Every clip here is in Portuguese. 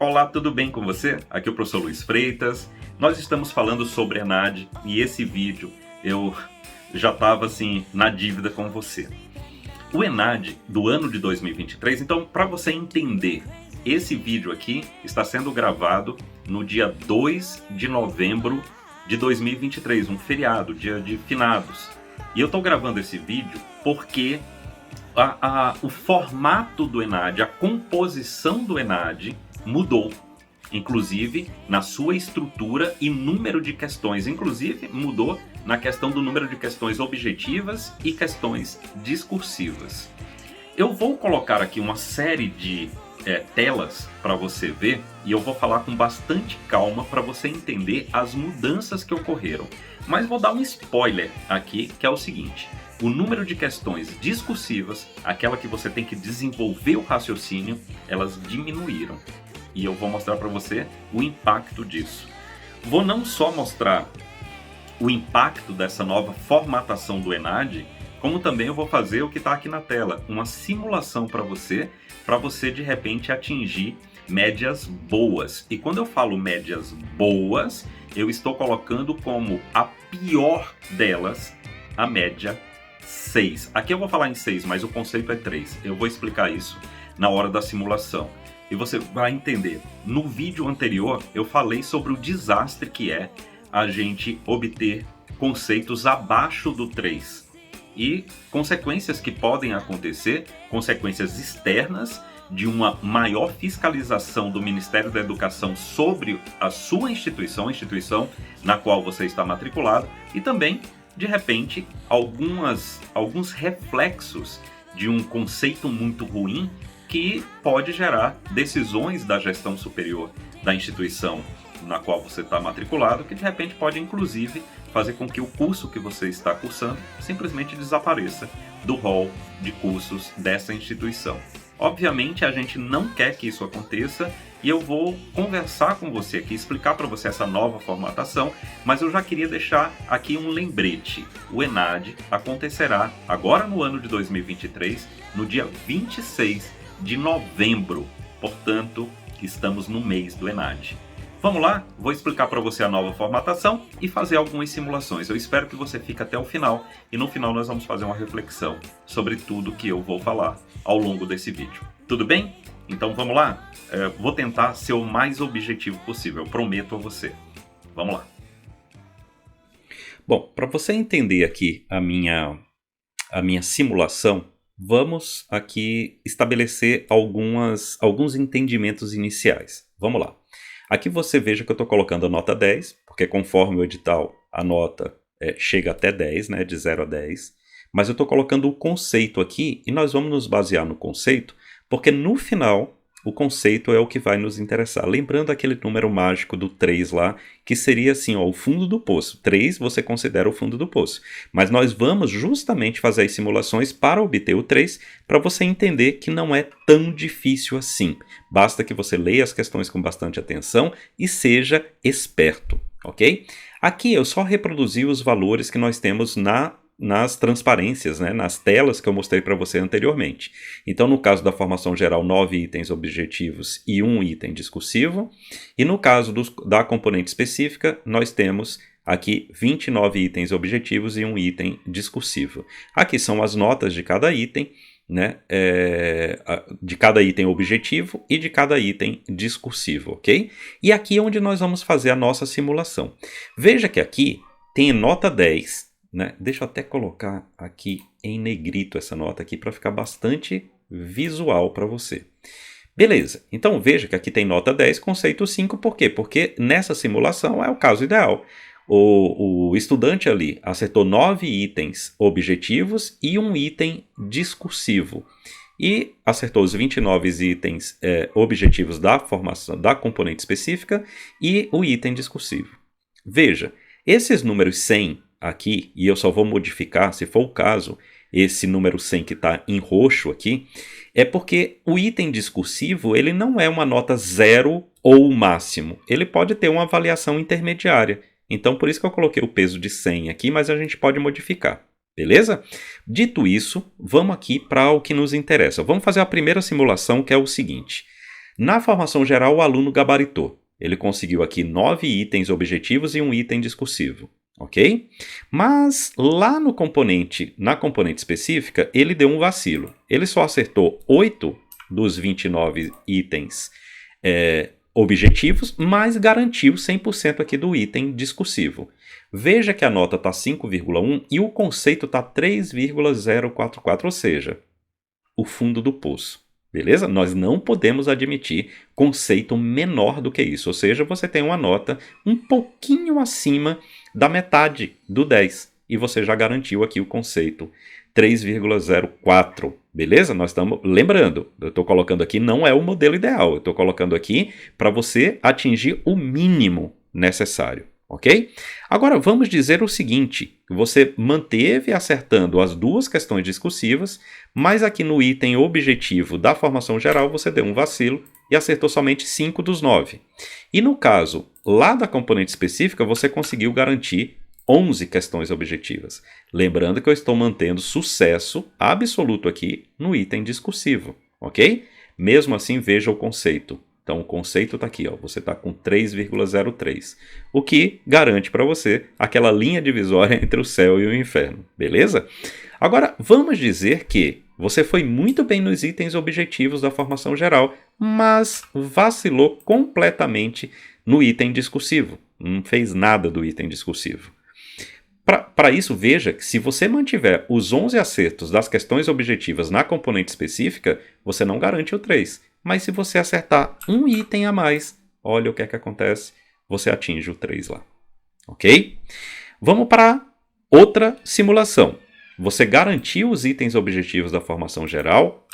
Olá, tudo bem com você? Aqui é o professor Luiz Freitas. Nós estamos falando sobre ENAD e esse vídeo eu já estava assim na dívida com você. O ENAD do ano de 2023, então para você entender, esse vídeo aqui está sendo gravado no dia 2 de novembro de 2023, um feriado, dia de finados. E eu estou gravando esse vídeo porque o formato do ENAD, a composição do ENAD mudou, inclusive na sua estrutura e número de questões, inclusive mudou na questão do número de questões objetivas e questões discursivas. Eu vou colocar aqui uma série de telas para você ver e eu vou falar com bastante calma para você entender as mudanças que ocorreram. Mas vou dar um spoiler aqui, que é o seguinte: o número de questões discursivas, aquela que você tem que desenvolver o raciocínio, elas diminuíram. E eu vou mostrar para você o impacto disso. Vou não só mostrar o impacto dessa nova formatação do ENAD, como também eu vou fazer o que está aqui na tela, uma simulação para você de repente atingir médias boas. E quando eu falo médias boas, eu estou colocando como a pior delas a média 6. Aqui eu vou falar em 6, mas o conceito é 3. Eu vou explicar isso na hora da simulação. E você vai entender. No vídeo anterior, eu falei sobre o desastre que é a gente obter conceitos abaixo do 3. E consequências que podem acontecer, consequências externas de uma maior fiscalização do Ministério da Educação sobre a sua instituição, a instituição na qual você está matriculado, e também, de repente, alguns reflexos de um conceito muito ruim que pode gerar decisões da gestão superior da instituição na qual você está matriculado, que de repente pode inclusive fazer com que o curso que você está cursando simplesmente desapareça do rol de cursos dessa instituição. Obviamente a gente não quer que isso aconteça e eu vou conversar com você aqui, explicar para você essa nova formatação, mas eu já queria deixar aqui um lembrete. O ENAD acontecerá agora no ano de 2023, no dia 26 de novembro, portanto, estamos no mês do ENAD. Vamos lá? Vou explicar para você a nova formatação e fazer algumas simulações. Eu espero que você fique até o final e no final nós vamos fazer uma reflexão sobre tudo que eu vou falar ao longo desse vídeo. Tudo bem? Então vamos lá? Vou tentar ser o mais objetivo possível, eu prometo a você. Vamos lá. Bom, para você entender aqui a minha simulação, vamos aqui estabelecer alguns entendimentos iniciais. Vamos lá. Aqui você veja que eu estou colocando a nota 10, porque conforme o edital a nota chega até 10, né, de 0 a 10. Mas eu estou colocando o conceito aqui e nós vamos nos basear no conceito, porque no final o conceito é o que vai nos interessar. Lembrando aquele número mágico do 3 lá, que seria assim, ó, o fundo do poço. 3 você considera o fundo do poço. Mas nós vamos justamente fazer as simulações para obter o 3, para você entender que não é tão difícil assim. Basta que você leia as questões com bastante atenção e seja esperto, ok? Aqui eu só reproduzi os valores que nós temos nas transparências, né, nas telas que eu mostrei para você anteriormente. Então, no caso da formação geral, 9 itens objetivos e 1 item discursivo. E no caso da componente específica, nós temos aqui 29 itens objetivos e 1 item discursivo. Aqui são as notas de cada item, né, de cada item objetivo e de cada item discursivo, ok? E aqui é onde nós vamos fazer a nossa simulação. Veja que aqui tem nota 10, né? Deixa eu até colocar aqui em negrito essa nota aqui para ficar bastante visual para você. Beleza, então veja que aqui tem nota 10, conceito 5, por quê? Porque nessa simulação é o caso ideal. O estudante ali acertou 9 itens objetivos e 1 item discursivo. E acertou os 29 itens objetivos da formação da componente específica e o item discursivo. Veja, esses números 100 aqui, e eu só vou modificar, se for o caso, esse número 100 que está em roxo aqui, é porque o item discursivo ele não é uma nota 0 ou o máximo, ele pode ter uma avaliação intermediária. Então, por isso que eu coloquei o peso de 100 aqui, mas a gente pode modificar. Beleza? Dito isso, vamos aqui para o que nos interessa. Vamos fazer a primeira simulação, que é o seguinte. Na formação geral, o aluno gabaritou. Ele conseguiu aqui 9 itens objetivos e um item discursivo, ok? Mas lá no na componente específica, ele deu um vacilo. Ele só acertou 8 dos 29 itens objetivos, mas garantiu 100% aqui do item discursivo. Veja que a nota está 5,1 e o conceito está 3,044, ou seja, o fundo do poço. Beleza? Nós não podemos admitir conceito menor do que isso, ou seja, você tem uma nota um pouquinho acima da metade do 10 e você já garantiu aqui o conceito 3,04, beleza? Nós estamos lembrando, eu estou colocando aqui não é o modelo ideal, eu estou colocando aqui para você atingir o mínimo necessário, ok? Agora vamos dizer o seguinte, você manteve acertando as duas questões discursivas, mas aqui no item objetivo da formação geral você deu um vacilo e acertou somente 5 dos 9. E no caso lá da componente específica você conseguiu garantir 11 questões objetivas. Lembrando que eu estou mantendo sucesso absoluto aqui no item discursivo, ok? Mesmo assim, veja o conceito. Então, o conceito está aqui, ó, você está com 3,03, o que garante para você aquela linha divisória entre o céu e o inferno, beleza? Agora, vamos dizer que você foi muito bem nos itens objetivos da formação geral, mas vacilou completamente no item discursivo, não fez nada do item discursivo. Para isso, veja que se você mantiver os 11 acertos das questões objetivas na componente específica, você não garante o 3. Mas se você acertar um item a mais, olha o que é que acontece, você atinge o 3 lá. Ok? Vamos para outra simulação. Você garantiu os itens objetivos da formação geral,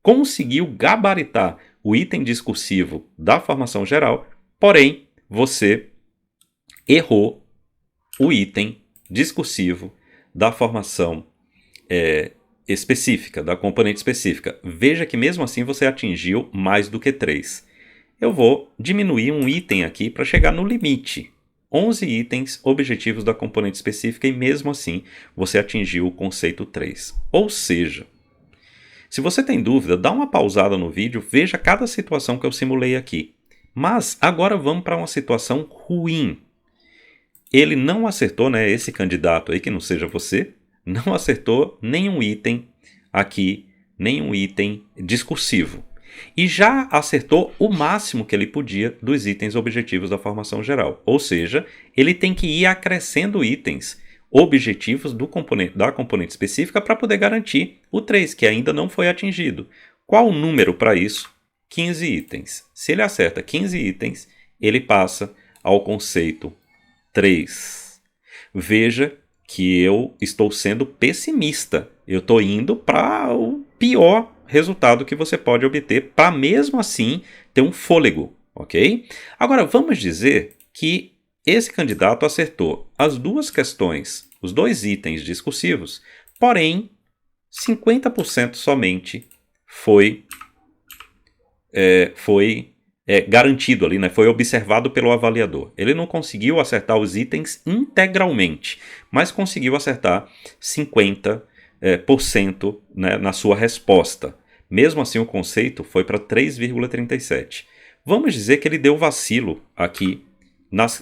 conseguiu gabaritar o item discursivo da formação geral, porém, você errou o item discursivo da formação específica, da componente específica. Veja que mesmo assim você atingiu mais do que 3. Eu vou diminuir um item aqui para chegar no limite. 11 itens objetivos da componente específica e mesmo assim você atingiu o conceito 3. Ou seja, se você tem dúvida, dá uma pausada no vídeo, veja cada situação que eu simulei aqui. Mas agora vamos para uma situação ruim. Ele não acertou, né, esse candidato aí, que não seja você, não acertou nenhum item aqui, nenhum item discursivo. E já acertou o máximo que ele podia dos itens objetivos da formação geral. Ou seja, ele tem que ir acrescendo itens objetivos da componente específica para poder garantir o 3, que ainda não foi atingido. Qual o número para isso? 15 itens. Se ele acerta 15 itens, ele passa ao conceito 3. Veja que eu estou sendo pessimista. Eu estou indo para o pior resultado que você pode obter para mesmo assim ter um fôlego, ok? Agora vamos dizer que esse candidato acertou as duas questões, os dois itens discursivos, porém 50% somente foi garantido ali, né? Foi observado pelo avaliador. Ele não conseguiu acertar os itens integralmente, mas conseguiu acertar 50%, né, na sua resposta. Mesmo assim, o conceito foi para 3,37. Vamos dizer que ele deu vacilo aqui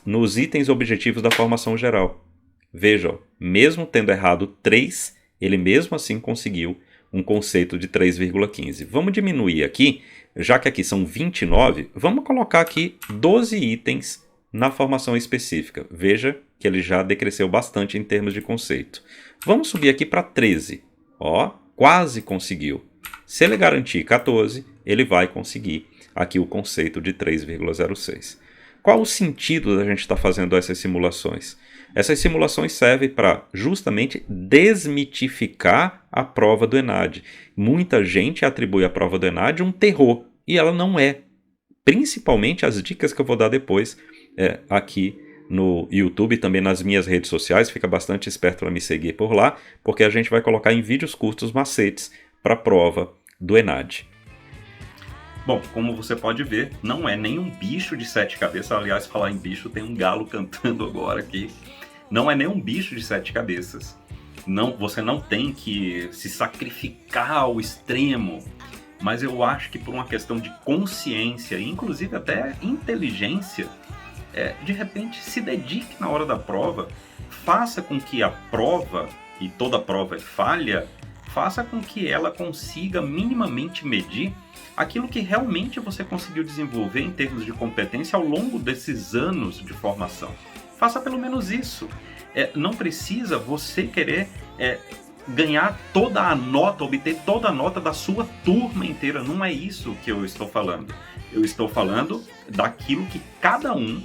nos itens objetivos da formação geral. Veja, ó, mesmo tendo errado 3, ele mesmo assim conseguiu um conceito de 3,15. Vamos diminuir aqui, já que aqui são 29, vamos colocar aqui 12 itens na formação específica. Veja que ele já decresceu bastante em termos de conceito. Vamos subir aqui para 13. Ó, quase conseguiu. Se ele garantir 14, ele vai conseguir aqui o conceito de 3,06. Qual o sentido da gente estar fazendo essas simulações? Essas simulações servem para justamente desmitificar a prova do ENAD. Muita gente atribui à prova do ENAD um terror, e ela não é. Principalmente as dicas que eu vou dar depois aqui no YouTube e também nas minhas redes sociais. Fica bastante esperto para me seguir por lá, porque a gente vai colocar em vídeos curtos macetes para a prova do ENAD. Bom, como você pode ver, não é nenhum bicho de 7 cabeças. Aliás, falar em bicho, tem um galo cantando agora aqui. Não é nenhum bicho de 7 cabeças. Não, você não tem que se sacrificar ao extremo mas eu acho que por uma questão de consciência, inclusive até inteligência, de repente se dedique na hora da prova, faça com que a prova, e toda prova é falha, faça com que ela consiga minimamente medir aquilo que realmente você conseguiu desenvolver em termos de competência ao longo desses anos de formação. Faça pelo menos isso. Não precisa você querer ganhar toda a nota, obter toda a nota da sua turma inteira. Não é isso que eu estou falando. Eu estou falando daquilo que cada um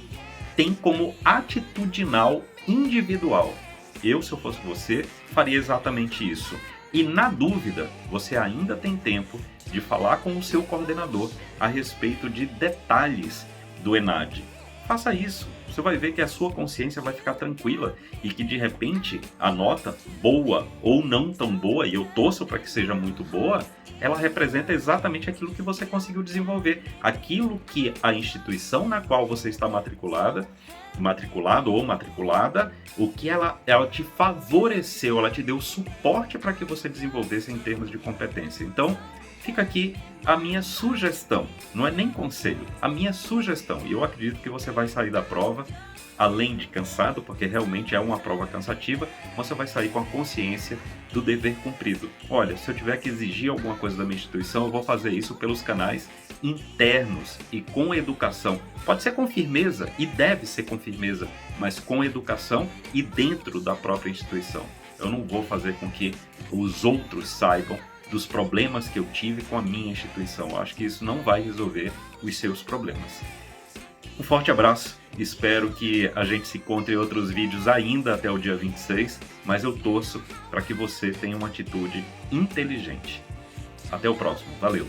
tem como atitudinal individual. Eu, se eu fosse você, faria exatamente isso. E na dúvida, você ainda tem tempo de falar com o seu coordenador a respeito de detalhes do ENAD. Faça isso, você vai ver que a sua consciência vai ficar tranquila e que de repente a nota, boa ou não tão boa, e eu torço para que seja muito boa, ela representa exatamente aquilo que você conseguiu desenvolver, aquilo que a instituição na qual você está matriculado ou matriculada, o que ela te favoreceu, ela te deu suporte para que você desenvolvesse em termos de competência. Então, fica aqui a minha sugestão, não é nem conselho, a minha sugestão. E eu acredito que você vai sair da prova, além de cansado, porque realmente é uma prova cansativa, você vai sair com a consciência do dever cumprido. Olha, se eu tiver que exigir alguma coisa da minha instituição, eu vou fazer isso pelos canais internos e com educação. Pode ser com firmeza, e deve ser com firmeza, mas com educação e dentro da própria instituição. Eu não vou fazer com que os outros saibam dos problemas que eu tive com a minha instituição. Eu acho que isso não vai resolver os seus problemas. Um forte abraço, espero que a gente se encontre em outros vídeos ainda até o dia 26, mas eu torço para que você tenha uma atitude inteligente. Até o próximo, valeu!